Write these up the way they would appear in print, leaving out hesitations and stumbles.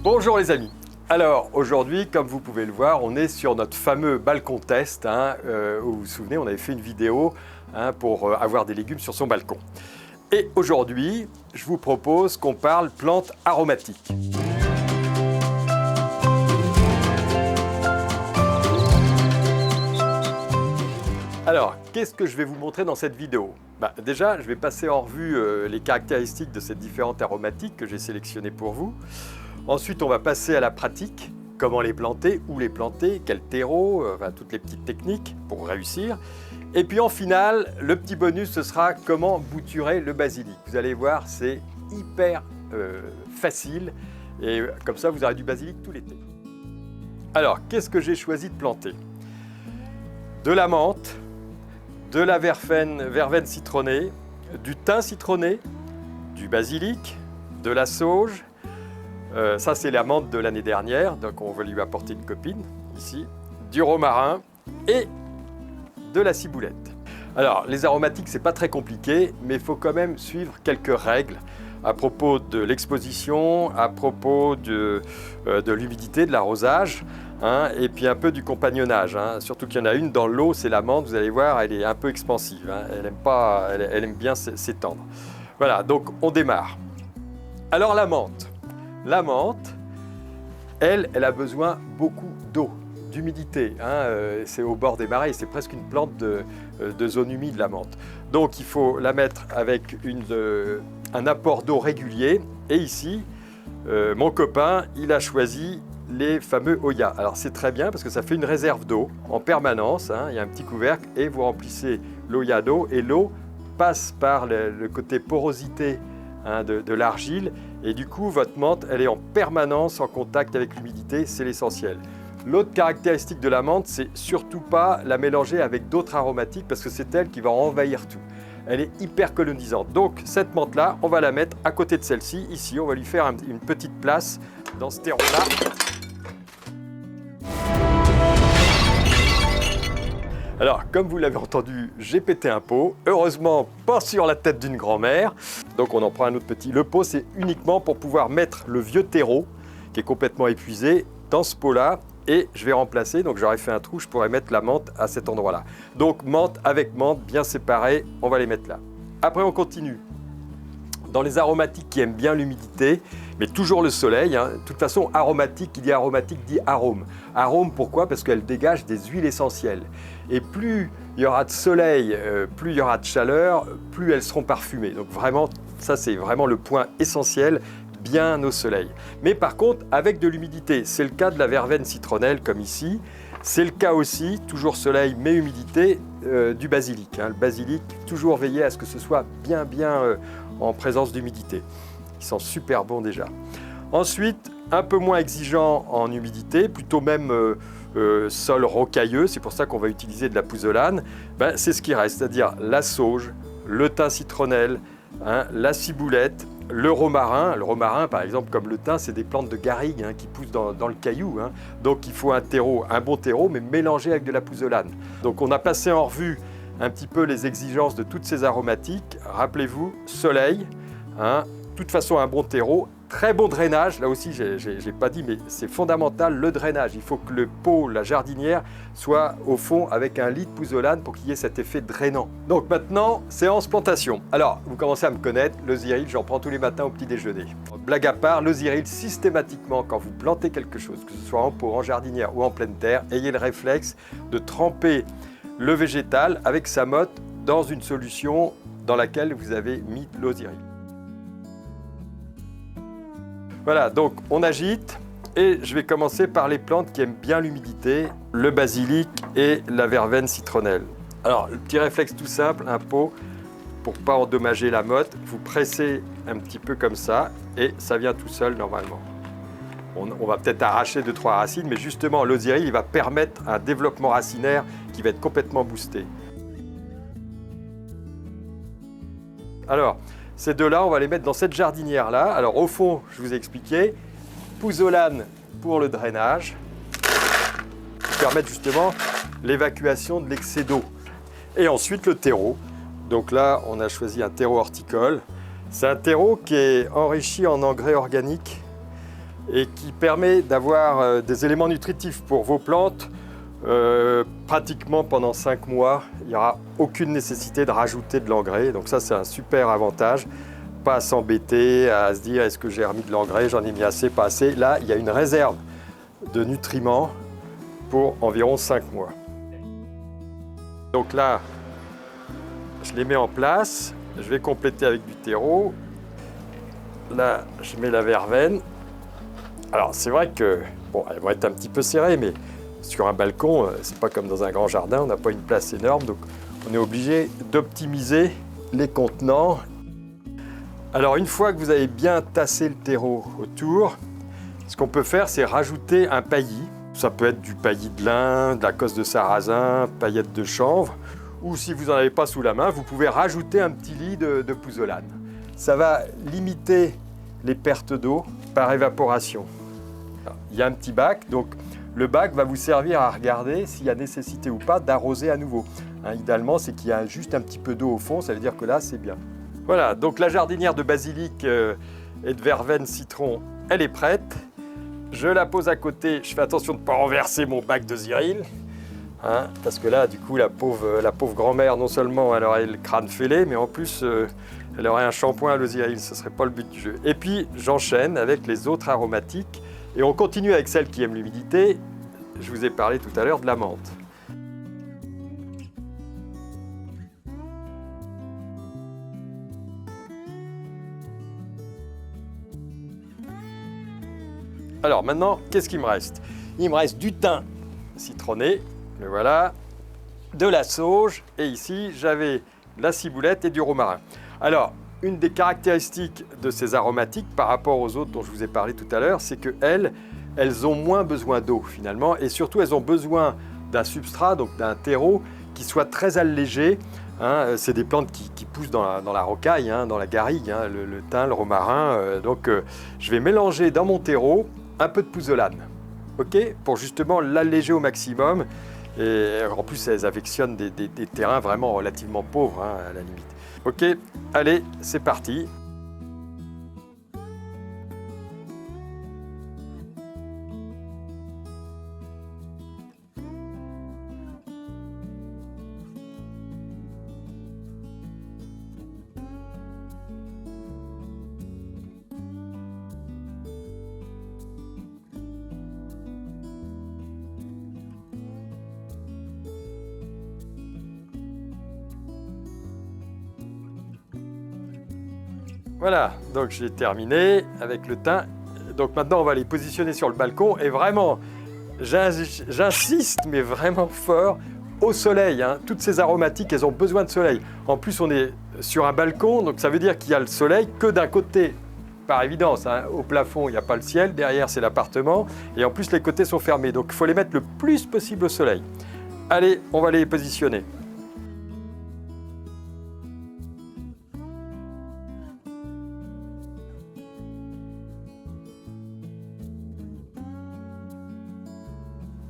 Bonjour les amis. Alors aujourd'hui, comme vous pouvez le voir, on est sur notre fameux balcon test. Où vous vous souvenez, on avait fait une vidéo pour avoir des légumes sur son balcon. Et aujourd'hui, je vous propose qu'on parle plantes aromatiques. Alors, qu'est-ce que je vais vous montrer dans cette vidéo? Déjà, je vais passer en revue les caractéristiques de ces différentes aromatiques que j'ai sélectionnées pour vous. Ensuite, on va passer à la pratique, comment les planter, où les planter, quel terreau, toutes les petites techniques pour réussir. Et puis en finale, le petit bonus, ce sera comment bouturer le basilic. Vous allez voir, c'est hyper facile et comme ça, vous aurez du basilic tout l'été. Alors, qu'est-ce que j'ai choisi de planter? De la menthe, de la verveine citronnée, du thym citronné, du basilic, de la sauge. Ça, c'est la menthe de l'année dernière, donc on va lui apporter une copine, ici. Du romarin et de la ciboulette. Alors, les aromatiques, c'est pas très compliqué, mais il faut quand même suivre quelques règles à propos de l'exposition, à propos de l'humidité, de l'arrosage. Et puis un peu du compagnonnage, surtout qu'il y en a une dans l'eau, c'est la menthe, vous allez voir, elle est un peu expansive, elle aime bien s'étendre. Voilà, donc on démarre. Alors la menthe, elle a besoin beaucoup d'eau, d'humidité, c'est au bord des marais, c'est presque une plante de zone humide la menthe. Donc il faut la mettre avec un apport d'eau régulier, et ici, mon copain, il a choisi les fameux Oya. Alors c'est très bien parce que ça fait une réserve d'eau en permanence, il y a un petit couvercle et vous remplissez l'Oya d'eau et l'eau passe par le côté porosité de l'argile et du coup votre menthe elle est en permanence en contact avec l'humidité, c'est l'essentiel. L'autre caractéristique de la menthe, c'est surtout pas la mélanger avec d'autres aromatiques parce que c'est elle qui va envahir tout. Elle est hyper colonisante. Donc cette menthe-là, on va la mettre à côté de celle-ci. Ici, on va lui faire une petite place dans ce terreau-là. Alors, comme vous l'avez entendu, j'ai pété un pot. Heureusement, pas sur la tête d'une grand-mère. Donc on en prend un autre petit. Le pot, c'est uniquement pour pouvoir mettre le vieux terreau, qui est complètement épuisé, dans ce pot-là. Et je vais remplacer, donc j'aurais fait un trou, je pourrais mettre la menthe à cet endroit-là. Donc menthe avec menthe, bien séparées, on va les mettre là. Après, on continue. Dans les aromatiques qui aiment bien l'humidité, mais toujours le soleil, de toute façon, aromatique, qui dit aromatique, dit arôme. Arôme, pourquoi? Parce qu'elle dégage des huiles essentielles. Et plus il y aura de soleil, plus il y aura de chaleur, plus elles seront parfumées. Donc vraiment, ça c'est vraiment le point essentiel, bien au soleil. Mais par contre, avec de l'humidité, c'est le cas de la verveine citronnelle comme ici. C'est le cas aussi, toujours soleil mais humidité, du basilic. Le basilic, toujours veiller à ce que ce soit bien en présence d'humidité. Ils sont super bons déjà. Ensuite, un peu moins exigeant en humidité, plutôt même sol rocailleux, c'est pour ça qu'on va utiliser de la pouzzolane. C'est ce qui reste, c'est-à-dire la sauge, le thym citronnelle, la ciboulette, le romarin. Le romarin, par exemple, comme le thym, c'est des plantes de garrigue qui poussent dans le caillou. Donc il faut un bon terreau, mais mélangé avec de la pouzzolane. Donc on a passé en revue un petit peu les exigences de toutes ces aromatiques. Rappelez-vous, soleil, de toute façon un bon terreau, très bon drainage. Là aussi, je n'ai pas dit, mais c'est fondamental, le drainage. Il faut que le pot, la jardinière, soit au fond avec un lit de pouzzolane pour qu'il y ait cet effet drainant. Donc maintenant, séance plantation. Alors, vous commencez à me connaître, le ziril, j'en prends tous les matins au petit déjeuner. Blague à part, le ziril, systématiquement, quand vous plantez quelque chose, que ce soit en pot, en jardinière ou en pleine terre, ayez le réflexe de tremper le végétal avec sa motte dans une solution dans laquelle vous avez mis l'eau ziril. Voilà, donc on agite et je vais commencer par les plantes qui aiment bien l'humidité, le basilic et la verveine citronnelle. Alors, le petit réflexe tout simple, un pot, pour ne pas endommager la motte, vous pressez un petit peu comme ça et ça vient tout seul normalement. On va peut-être arracher 2-3 racines, mais justement, l'eau ziril, il va permettre un développement racinaire qui va être complètement boosté. Alors, ces deux-là, on va les mettre dans cette jardinière-là. Alors, au fond, je vous ai expliqué, pouzzolane pour le drainage, qui permettent justement l'évacuation de l'excès d'eau. Et ensuite, le terreau. Donc là, on a choisi un terreau horticole. C'est un terreau qui est enrichi en engrais organiques et qui permet d'avoir des éléments nutritifs pour vos plantes pratiquement pendant 5 mois. Il n'y aura aucune nécessité de rajouter de l'engrais, donc ça c'est un super avantage. Pas à s'embêter, à se dire est-ce que j'ai remis de l'engrais, j'en ai mis assez, pas assez. Là, il y a une réserve de nutriments pour environ 5 mois. Donc là, je les mets en place, je vais compléter avec du terreau. Là, je mets la verveine. Alors, c'est vrai que, bon, elles vont être un petit peu serrées, mais sur un balcon, c'est pas comme dans un grand jardin, on n'a pas une place énorme, donc on est obligé d'optimiser les contenants. Alors, une fois que vous avez bien tassé le terreau autour, ce qu'on peut faire, c'est rajouter un paillis. Ça peut être du paillis de lin, de la cosse de sarrasin, paillettes de chanvre, ou si vous n'en avez pas sous la main, vous pouvez rajouter un petit lit de pouzzolane. Ça va limiter les pertes d'eau par évaporation. Il y a un petit bac, donc le bac va vous servir à regarder s'il y a nécessité ou pas d'arroser à nouveau. Idéalement, c'est qu'il y a juste un petit peu d'eau au fond, ça veut dire que là, c'est bien. Voilà, donc la jardinière de basilic et de verveine citron, elle est prête. Je la pose à côté, je fais attention de ne pas renverser mon bac de Zyril. Parce que là, du coup, la pauvre grand-mère, non seulement elle aurait le crâne fêlé, mais en plus, elle aurait un shampoing à l'eau Zyril, ce ne serait pas le but du jeu. Et puis, j'enchaîne avec les autres aromatiques. Et on continue avec celle qui aime l'humidité. Je vous ai parlé tout à l'heure de la menthe. Alors maintenant, qu'est-ce qu'il me reste? Il me reste du thym citronné, le voilà, de la sauge, et ici, j'avais la ciboulette et du romarin. Alors, une des caractéristiques de ces aromatiques par rapport aux autres dont je vous ai parlé tout à l'heure, c'est qu'elles ont moins besoin d'eau finalement, et surtout elles ont besoin d'un substrat, donc d'un terreau qui soit très allégé. C'est des plantes qui poussent dans la rocaille, dans la garrigue, le thym, le romarin. Je vais mélanger dans mon terreau un peu de pouzzolane, pour justement l'alléger au maximum. Et en plus, elles affectionnent des terrains vraiment relativement pauvres, à la limite. Ok, allez, c'est parti. Voilà, donc j'ai terminé avec le thym. Donc maintenant, on va les positionner sur le balcon. Et vraiment, j'insiste, mais vraiment fort, au soleil. Toutes ces aromatiques, elles ont besoin de soleil. En plus, on est sur un balcon, donc ça veut dire qu'il y a le soleil que d'un côté. Par évidence, au plafond, il n'y a pas le ciel. Derrière, c'est l'appartement. Et en plus, les côtés sont fermés. Donc, il faut les mettre le plus possible au soleil. Allez, on va les positionner.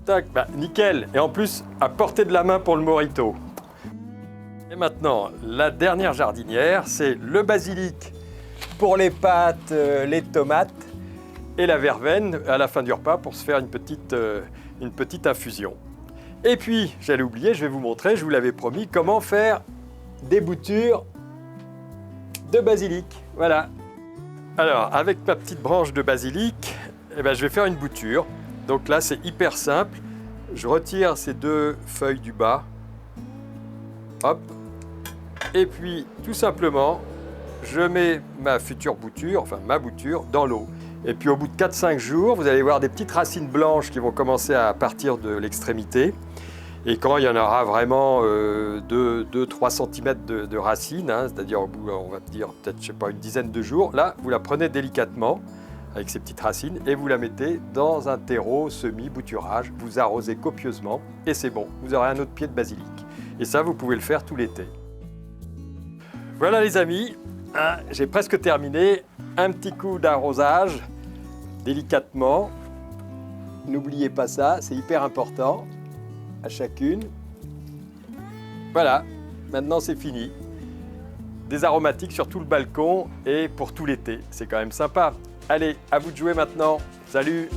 Tac, nickel. Et en plus, à portée de la main pour le mojito. Et maintenant, la dernière jardinière, c'est le basilic pour les pâtes, les tomates et la verveine à la fin du repas pour se faire une petite infusion. Et puis, j'allais oublier, je vais vous montrer, je vous l'avais promis, comment faire des boutures de basilic. Voilà. Alors, avec ma petite branche de basilic, je vais faire une bouture. Donc là, c'est hyper simple. Je retire ces 2 feuilles du bas. Hop. Et puis, tout simplement, je mets ma future bouture, enfin ma bouture, dans l'eau. Et puis, au bout de 4-5 jours, vous allez voir des petites racines blanches qui vont commencer à partir de l'extrémité. Et quand il y en aura vraiment 2-3 cm de racines, c'est-à-dire au bout, on va dire peut-être, je sais pas, une dizaine de jours, là, vous la prenez délicatement avec ces petites racines et vous la mettez dans un terreau semi-bouturage. Vous arrosez copieusement et c'est bon, vous aurez un autre pied de basilic. Et ça, vous pouvez le faire tout l'été. Voilà les amis, j'ai presque terminé. Un petit coup d'arrosage, délicatement. N'oubliez pas ça, c'est hyper important, à chacune. Voilà, maintenant c'est fini. Des aromatiques sur tout le balcon et pour tout l'été, c'est quand même sympa. Allez, à vous de jouer maintenant. Salut!